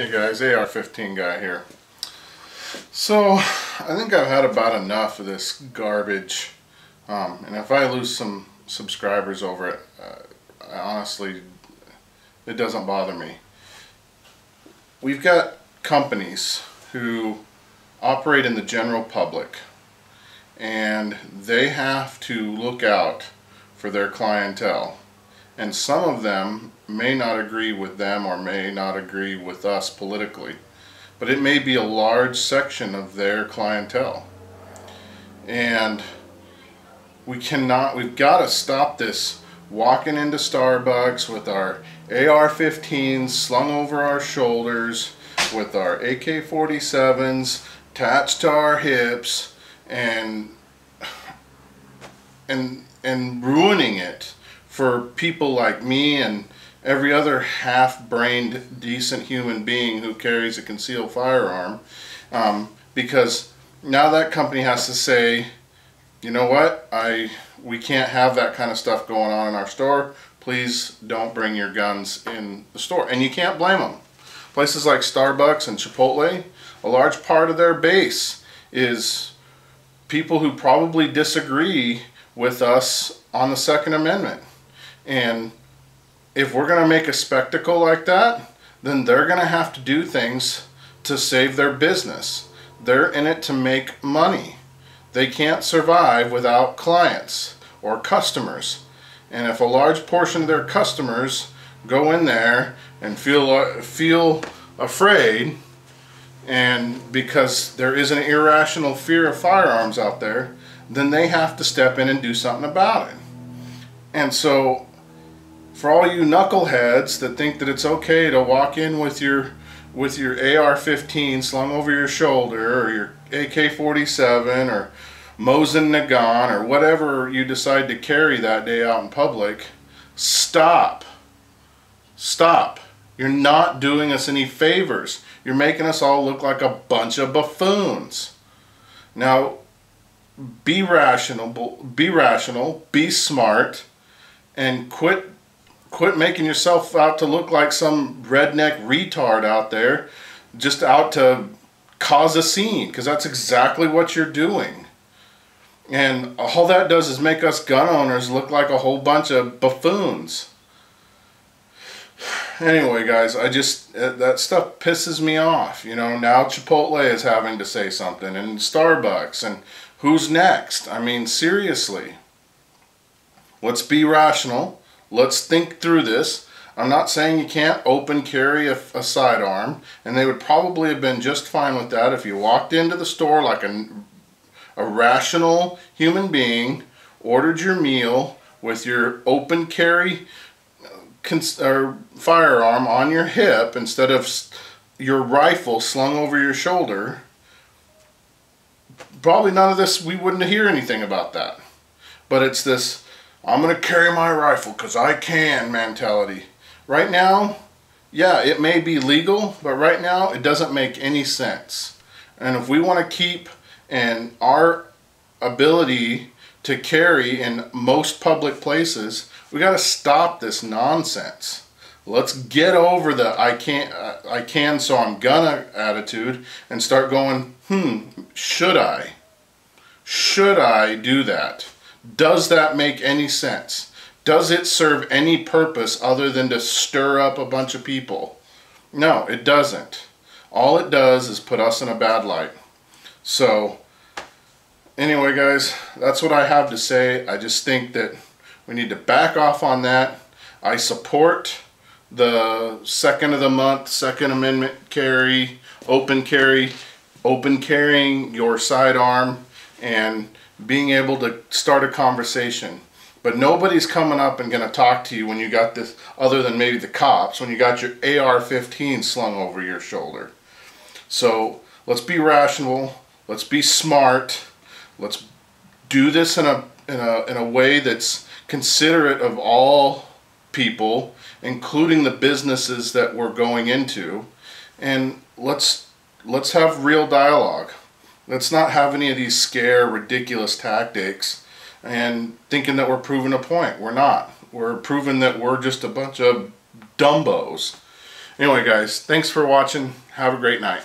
Hey guys, AR-15 guy here. So I think I've had about enough of this garbage, and if I lose some subscribers over it, honestly, it doesn't bother me. We've got companies who operate in the general public, and they have to look out for their clientele. And some of them may not agree with them or may not agree with us politically, but it may be a large section of their clientele. And we've got to stop this walking into Starbucks with our AR-15s slung over our shoulders, with our AK-47s attached to our hips, and ruining it for people like me and every other half-brained decent human being who carries a concealed firearm, because now that company has to say, you know what, we can't have that kind of stuff going on in our store. Please don't bring your guns in the store. And you can't blame them. Places like Starbucks and Chipotle, a large part of their base is people who probably disagree with us on the Second Amendment. And if we're going to make a spectacle like that, then they're going to have to do things to save their business. They're in it to make money. They can't survive without clients or customers. And if a large portion of their customers go in there and feel afraid, and because there is an irrational fear of firearms out there, then they have to step in and do something about it. And so, for all you knuckleheads that think that it's okay to walk in with your AR-15 slung over your shoulder, or your AK-47 or Mosin Nagant or whatever you decide to carry that day out in public, stop. Stop. You're not doing us any favors. You're making us all look like a bunch of buffoons. Now, be rational, be smart, and quit making yourself out to look like some redneck retard out there, just out to cause a scene, because that's exactly what you're doing. And all that does is make us gun owners look like a whole bunch of buffoons. Anyway, guys, that stuff pisses me off. You know, now Chipotle is having to say something, and Starbucks, and who's next? I mean, seriously. Let's be rational. Let's think through this. I'm not saying you can't open carry a sidearm, and they would probably have been just fine with that if you walked into the store like a rational human being, ordered your meal with your open carry firearm on your hip instead of your rifle slung over your shoulder. Probably none of this, we wouldn't hear anything about that. But it's this, I'm going to carry my rifle because I can mentality. Right now, yeah, it may be legal, but right now it doesn't make any sense. And if we want to keep our ability to carry in most public places, we got to stop this nonsense. Let's get over the I can so I'm gonna attitude and start going, should I? Should I do that? Does that make any sense? Does it serve any purpose other than to stir up a bunch of people? No, it doesn't. All it does is put us in a bad light. So, anyway, guys, that's what I have to say. I just think that we need to back off on that. I support the second of the month, Second Amendment carry, open carrying your sidearm and being able to start a conversation. But nobody's coming up and going to talk to you when you got this, other than maybe the cops, when you got your AR-15 slung over your shoulder. So let's be rational. Let's be smart. Let's do this in a way that's considerate of all people, including the businesses that we're going into. And let's have real dialogue. Let's not have any of these ridiculous tactics and thinking that we're proving a point. We're not. We're proving that we're just a bunch of dumbos. Anyway, guys, thanks for watching. Have a great night.